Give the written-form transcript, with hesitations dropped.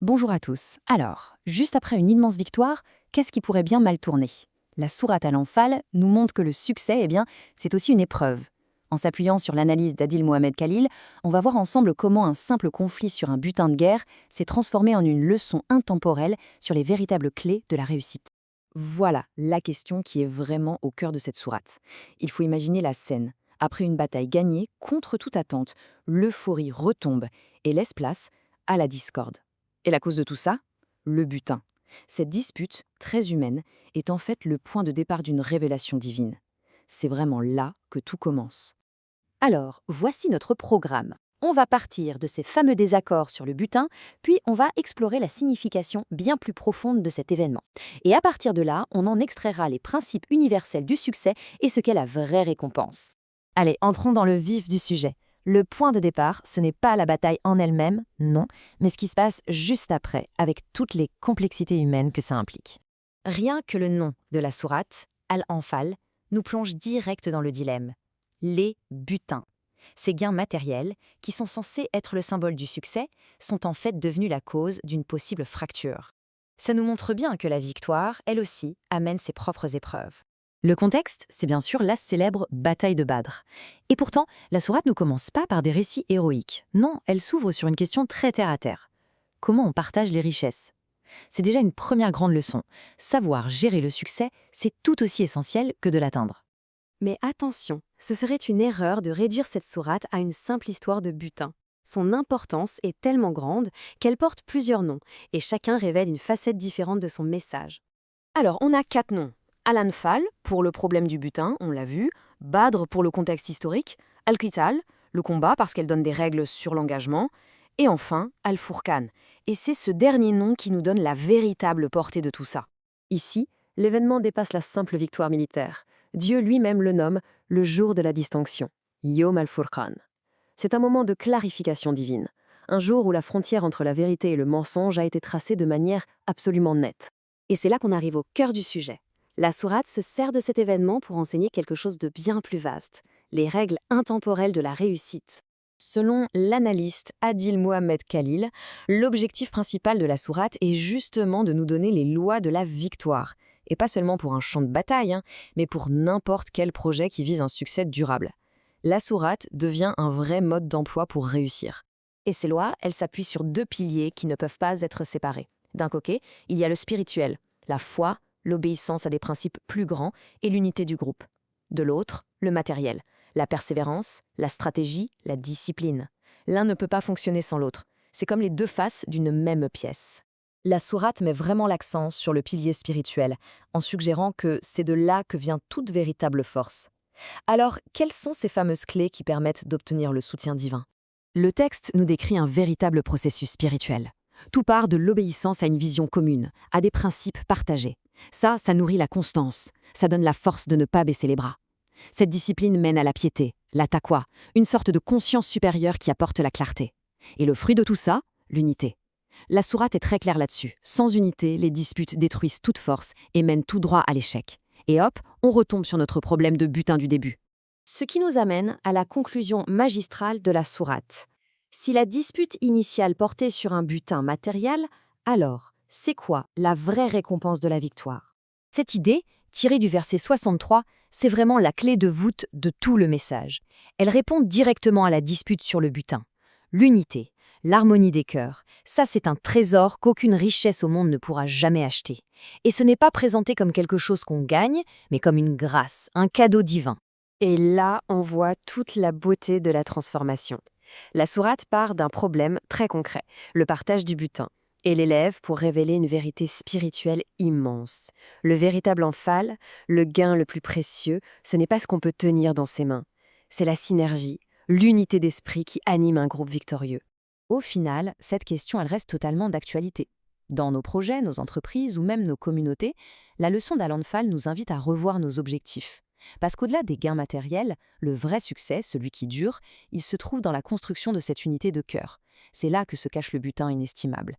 Bonjour à tous. Alors, juste après une immense victoire, qu'est-ce qui pourrait bien mal tourner? La sourate à l'Anfal nous montre que le succès, c'est aussi une épreuve. En s'appuyant sur l'analyse d'Adil Mohamed Khalil, on va voir ensemble comment un simple conflit sur un butin de guerre s'est transformé en une leçon intemporelle sur les véritables clés de la réussite. Voilà la question qui est vraiment au cœur de cette sourate. Il faut imaginer la scène. Après une bataille gagnée, contre toute attente, l'euphorie retombe et laisse place à la discorde. Et la cause de tout ça? Le butin. Cette dispute, très humaine, est en fait le point de départ d'une révélation divine. C'est vraiment là que tout commence. Alors, voici notre programme. On va partir de ces fameux désaccords sur le butin, puis on va explorer la signification bien plus profonde de cet événement. Et à partir de là, on en extraira les principes universels du succès et ce qu'est la vraie récompense. Allez, entrons dans le vif du sujet. Le point de départ, ce n'est pas la bataille en elle-même, non, mais ce qui se passe juste après, avec toutes les complexités humaines que ça implique. Rien que le nom de la sourate, Al-Anfal, nous plonge direct dans le dilemme. Les butins. Ces gains matériels, qui sont censés être le symbole du succès, sont en fait devenus la cause d'une possible fracture. Ça nous montre bien que la victoire, elle aussi, amène ses propres épreuves. Le contexte, c'est bien sûr la célèbre bataille de Badr. Et pourtant, la sourate ne commence pas par des récits héroïques. Non, elle s'ouvre sur une question très terre-à-terre. Comment on partage les richesses? C'est déjà une première grande leçon. Savoir gérer le succès, c'est tout aussi essentiel que de l'atteindre. Mais attention, ce serait une erreur de réduire cette sourate à une simple histoire de butin. Son importance est tellement grande qu'elle porte plusieurs noms, et chacun révèle une facette différente de son message. Alors, on a 4 noms. Al-Anfal, pour le problème du butin, on l'a vu. Badr, pour le contexte historique. Al-Qital, le combat, parce qu'elle donne des règles sur l'engagement. Et enfin, Al-Furqan. Et c'est ce dernier nom qui nous donne la véritable portée de tout ça. Ici, l'événement dépasse la simple victoire militaire. Dieu lui-même le nomme le jour de la distinction, Yom al-Furqan. C'est un moment de clarification divine, un jour où la frontière entre la vérité et le mensonge a été tracée de manière absolument nette. Et c'est là qu'on arrive au cœur du sujet. La sourate se sert de cet événement pour enseigner quelque chose de bien plus vaste, les règles intemporelles de la réussite. Selon l'analyste Adil Mohamed Khalil, l'objectif principal de la sourate est justement de nous donner les lois de la victoire. Et pas seulement pour un champ de bataille, mais pour n'importe quel projet qui vise un succès durable. La sourate devient un vrai mode d'emploi pour réussir. Et ces lois, elles s'appuient sur 2 piliers qui ne peuvent pas être séparés. D'un côté, il y a le spirituel, la foi, l'obéissance à des principes plus grands et l'unité du groupe. De l'autre, le matériel, la persévérance, la stratégie, la discipline. L'un ne peut pas fonctionner sans l'autre. C'est comme les 2 faces d'une même pièce. La sourate met vraiment l'accent sur le pilier spirituel, en suggérant que c'est de là que vient toute véritable force. Alors, quelles sont ces fameuses clés qui permettent d'obtenir le soutien divin? Le texte nous décrit un véritable processus spirituel. Tout part de l'obéissance à une vision commune, à des principes partagés. Ça nourrit la constance, ça donne la force de ne pas baisser les bras. Cette discipline mène à la piété, la taqwa, une sorte de conscience supérieure qui apporte la clarté. Et le fruit de tout ça, l'unité. La sourate est très claire là-dessus. Sans unité, les disputes détruisent toute force et mènent tout droit à l'échec. Et hop, on retombe sur notre problème de butin du début. Ce qui nous amène à la conclusion magistrale de la sourate. Si la dispute initiale portait sur un butin matériel, alors c'est quoi la vraie récompense de la victoire? Cette idée, tirée du verset 63, c'est vraiment la clé de voûte de tout le message. Elle répond directement à la dispute sur le butin. L'unité, l'harmonie des cœurs, ça c'est un trésor qu'aucune richesse au monde ne pourra jamais acheter. Et ce n'est pas présenté comme quelque chose qu'on gagne, mais comme une grâce, un cadeau divin. Et là, on voit toute la beauté de la transformation. La sourate part d'un problème très concret, le partage du butin, et l'élève pour révéler une vérité spirituelle immense. Le véritable Anfal, le gain le plus précieux, ce n'est pas ce qu'on peut tenir dans ses mains. C'est la synergie, l'unité d'esprit qui anime un groupe victorieux. Au final, cette question, elle reste totalement d'actualité. Dans nos projets, nos entreprises ou même nos communautés, la leçon d'Al-Anfal nous invite à revoir nos objectifs. Parce qu'au-delà des gains matériels, le vrai succès, celui qui dure, il se trouve dans la construction de cette unité de cœur. C'est là que se cache le butin inestimable.